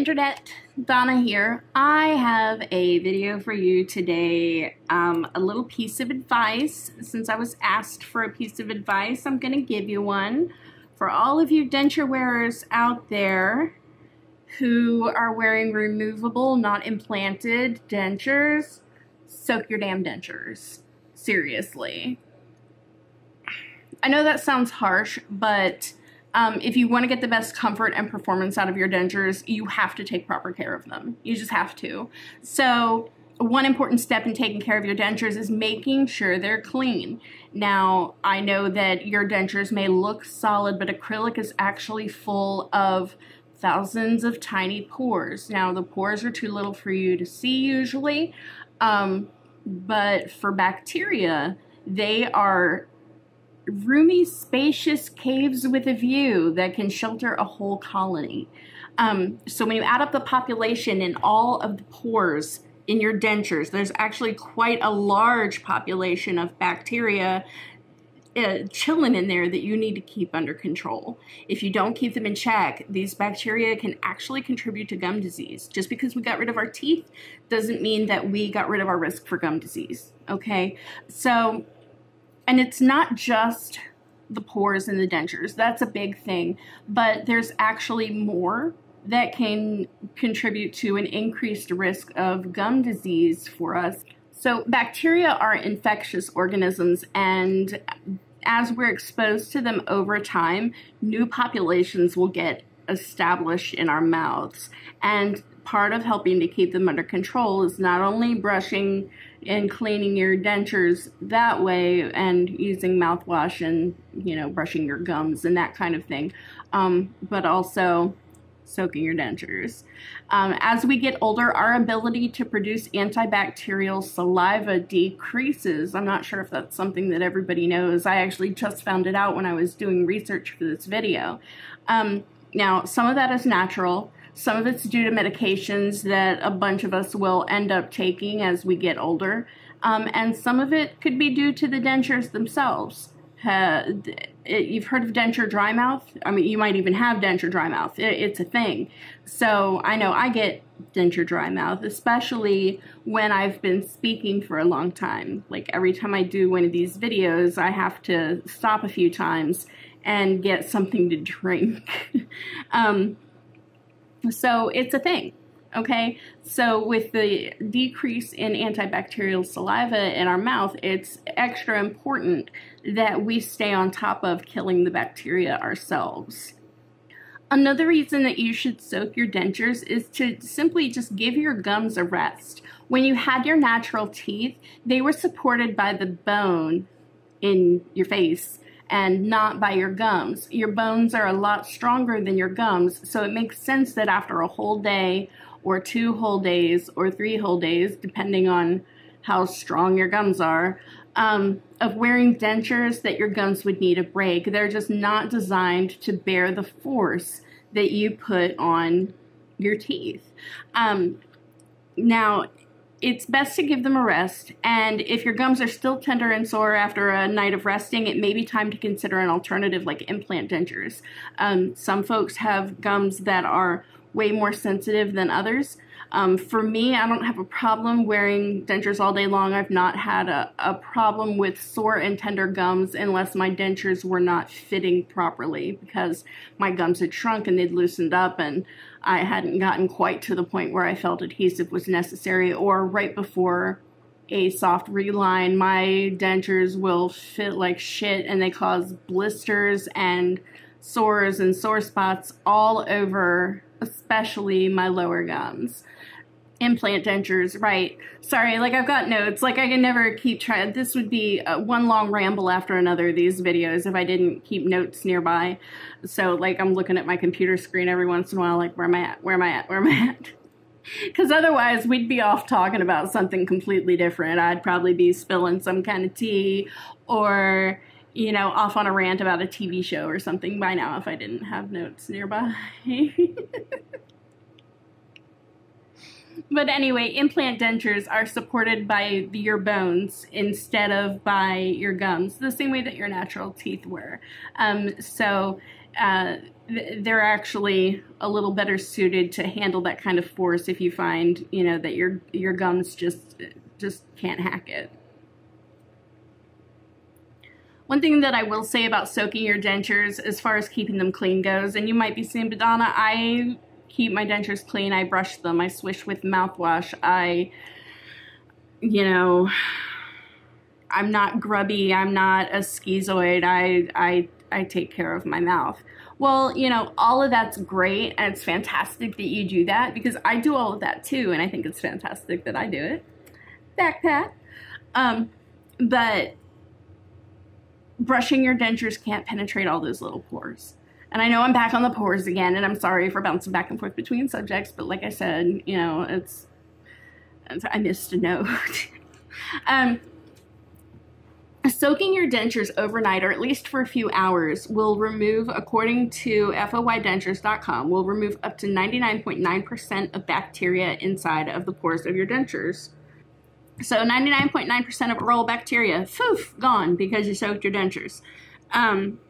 Internet, Donna here. I have a video for you today, a little piece of advice. Since I was asked for a piece of advice, I'm going to give you one. For all of you denture wearers out there who are wearing removable, not implanted dentures, soak your damn dentures. Seriously. I know that sounds harsh, but if you want to get the best comfort and performance out of your dentures, you have to take proper care of them. You just have to. So one important step in taking care of your dentures is making sure they're clean. Now, I know that your dentures may look solid, but acrylic is actually full of thousands of tiny pores. Now, the pores are too little for you to see usually, but for bacteria, they are roomy, spacious caves with a view that can shelter a whole colony. So when you add up the population and all of the pores in your dentures, there's actually quite a large population of bacteria chilling in there that you need to keep under control. If you don't keep them in check, these bacteria can actually contribute to gum disease. Just because we got rid of our teeth doesn't mean that we got rid of our risk for gum disease, okay? So, and it's not just the pores in the dentures. That's a big thing. But there's actually more that can contribute to an increased risk of gum disease for us. So bacteria are infectious organisms, and as we're exposed to them over time, new populations will get established in our mouths. And part of helping to keep them under control is not only brushing and cleaning your dentures that way and using mouthwash and, you know, brushing your gums and that kind of thing, but also soaking your dentures. As we get older, our ability to produce antibacterial saliva decreases. I'm not sure if that's something that everybody knows. I actually just found it out when I was doing research for this video. Now, some of that is natural. Some of it's due to medications that a bunch of us will end up taking as we get older. And some of it could be due to the dentures themselves. You've heard of denture dry mouth? I mean, you might even have denture dry mouth. It's a thing. So I know I get denture dry mouth, especially when I've been speaking for a long time. Like every time I do one of these videos, I have to stop a few times and get something to drink. So it's a thing, okay? So with the decrease in antibacterial saliva in our mouth, it's extra important that we stay on top of killing the bacteria ourselves. Another reason that you should soak your dentures is to simply just give your gums a rest. When you had your natural teeth, they were supported by the bone in your face and not by your gums. Your bones are a lot stronger than your gums, so it makes sense that after a whole day or 2 whole days or 3 whole days, depending on how strong your gums are, of wearing dentures, that your gums would need a break. They're just not designed to bear the force that you put on your teeth. Now, it's best to give them a rest, and if your gums are still tender and sore after a night of resting, it may be time to consider an alternative like implant dentures. Some folks have gums that are way more sensitive than others. For me, I don't have a problem wearing dentures all day long. I've not had a problem with sore and tender gums unless my dentures were not fitting properly because my gums had shrunk and they'd loosened up and I hadn't gotten quite to the point where I felt adhesive was necessary, or right before a soft reline, my dentures will fit like shit and they cause blisters and sores and sore spots all over, especially my lower gums. Implant dentures, right. Sorry, like I've got notes. Like I can never keep trying. This would be one long ramble after another, these videos, if I didn't keep notes nearby. So like I'm looking at my computer screen every once in a while, like where am I at? Where am I at? Where am I at? Because otherwise we'd be off talking about something completely different. I'd probably be spilling some kind of tea or, you know, off on a rant about a TV show or something by now if I didn't have notes nearby. But anyway, implant dentures are supported by your bones instead of by your gums, the same way that your natural teeth were. So they're actually a little better suited to handle that kind of force if you find, you know, that your gums just can't hack it. One thing that I will say about soaking your dentures as far as keeping them clean goes, and you might be saying, but Donna, I keep my dentures clean, I brush them, I swish with mouthwash, you know, I'm not grubby, I'm not a schizoid, I take care of my mouth. Well, you know, all of that's great, and it's fantastic that you do that, because I do all of that too, and I think it's fantastic that I do it. Back pat. But brushing your dentures can't penetrate all those little pores. And I know I'm back on the pores again, and I'm sorry for bouncing back and forth between subjects, but like I said, you know, I missed a note. Soaking your dentures overnight, or at least for a few hours, will remove, according to foydentures.com, will remove up to 99.9% of bacteria inside of the pores of your dentures. So 99.9% of oral bacteria, poof, gone because you soaked your dentures.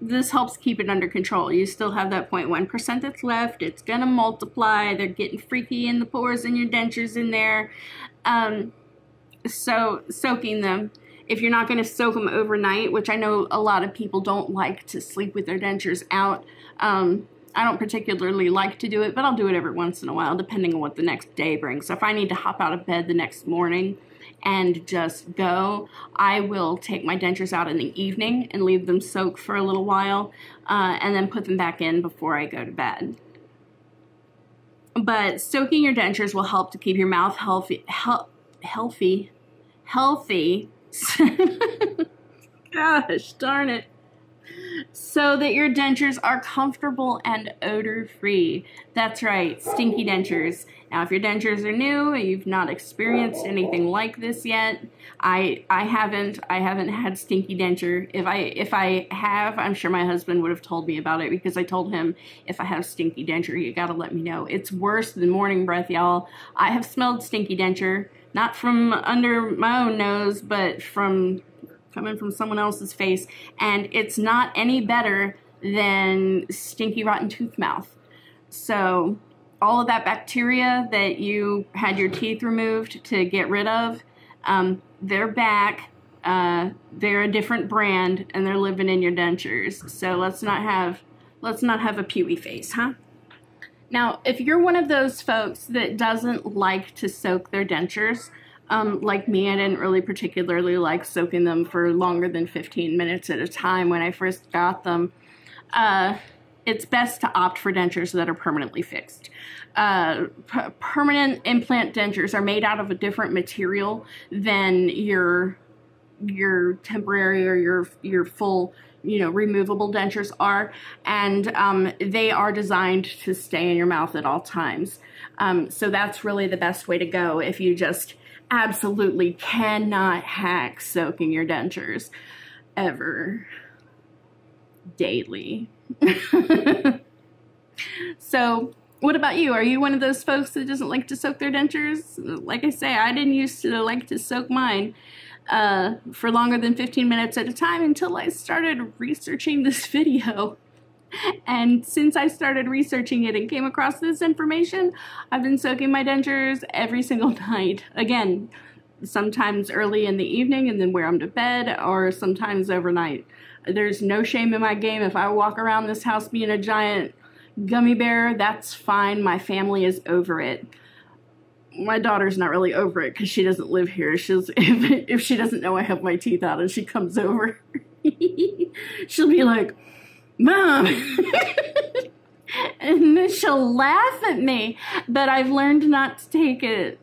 This helps keep it under control. You still have that 0.1% that's left. It's going to multiply. They're getting freaky in the pores in your dentures in there. So soaking them. If you're not going to soak them overnight, which I know a lot of people don't like to sleep with their dentures out, I don't particularly like to do it, but I'll do it every once in a while, depending on what the next day brings. So if I need to hop out of bed the next morning and just go, I will take my dentures out in the evening and leave them soak for a little while, and then put them back in before I go to bed. But soaking your dentures will help to keep your mouth healthy. Gosh darn it. So that your dentures are comfortable and odor-free. That's right, stinky dentures. Now, if your dentures are new, you've not experienced anything like this yet. I haven't had stinky denture. If I have, I'm sure my husband would have told me about it, because I told him, if I have stinky denture, you gotta let me know. It's worse than morning breath, y'all. I have smelled stinky denture, not from under my own nose, but from coming from someone else's face, and it's not any better than stinky rotten tooth mouth. So all of that bacteria that you had your teeth removed to get rid of, they're back. They're a different brand, and they're living in your dentures. So let's not have a pewy face, huh? Now, if you're one of those folks that doesn't like to soak their dentures, like me, I didn't really particularly like soaking them for longer than 15 minutes at a time when I first got them. It's best to opt for dentures that are permanently fixed. Permanent implant dentures are made out of a different material than your temporary or your full, you know, removable dentures are, and they are designed to stay in your mouth at all times. So that's really the best way to go if you just absolutely cannot hack soaking your dentures ever, daily. So what about you? Are you one of those folks that doesn't like to soak their dentures? Like I say, I didn't used to like to soak mine for longer than 15 minutes at a time until I started researching this video. And since I started researching it and came across this information, I've been soaking my dentures every single night. Again, sometimes early in the evening and then wear them to bed, or sometimes overnight. There's no shame in my game. If I walk around this house being a giant gummy bear, that's fine. My family is over it. My daughter's not really over it because she doesn't live here. If she doesn't know I have my teeth out and she comes over, she'll be like, Mom! And then she'll laugh at me. But I've learned not to take it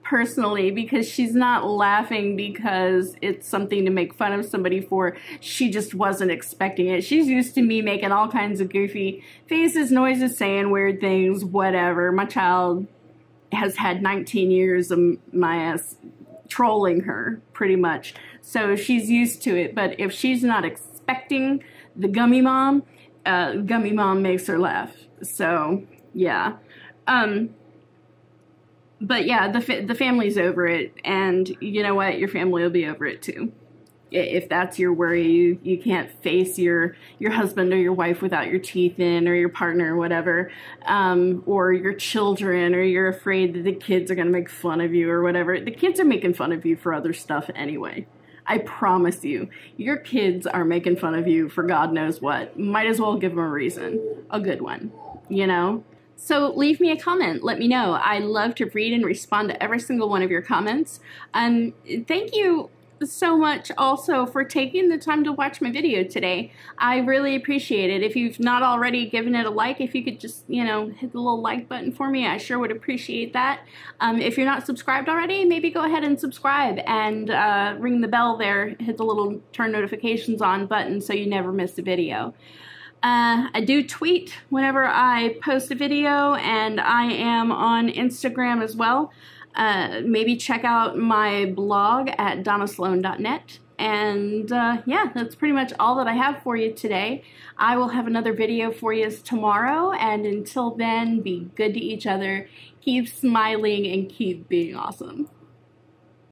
personally, because she's not laughing because it's something to make fun of somebody for. She just wasn't expecting it. She's used to me making all kinds of goofy faces, noises, saying weird things, whatever. My child has had 19 years of my ass trolling her, pretty much. So she's used to it. But if she's not expecting the gummy mom makes her laugh. So yeah. But yeah, the family's over it, and you know what? Your family will be over it too. if that's your worry, you can't face your husband or your wife without your teeth in, or your partner or whatever, or your children, or you're afraid that the kids are going to make fun of you or whatever. The kids are making fun of you for other stuff anyway. I promise you, your kids are making fun of you for God knows what. Might as well give them a reason, a good one, you know? So leave me a comment. Let me know. I love to read and respond to every single one of your comments. Thank you so much also for taking the time to watch my video today. I really appreciate it. If you've not already given it a like, if you could just, you know, hit the little like button for me, I sure would appreciate that. If you're not subscribed already, maybe go ahead and subscribe and ring the bell there, hit the little turn notifications on button so you never miss a video. I do tweet whenever I post a video, and I am on Instagram as well. Maybe check out my blog at donnasloan.net. And yeah, that's pretty much all that I have for you today. I will have another video for you tomorrow, and until then, be good to each other, keep smiling, and keep being awesome.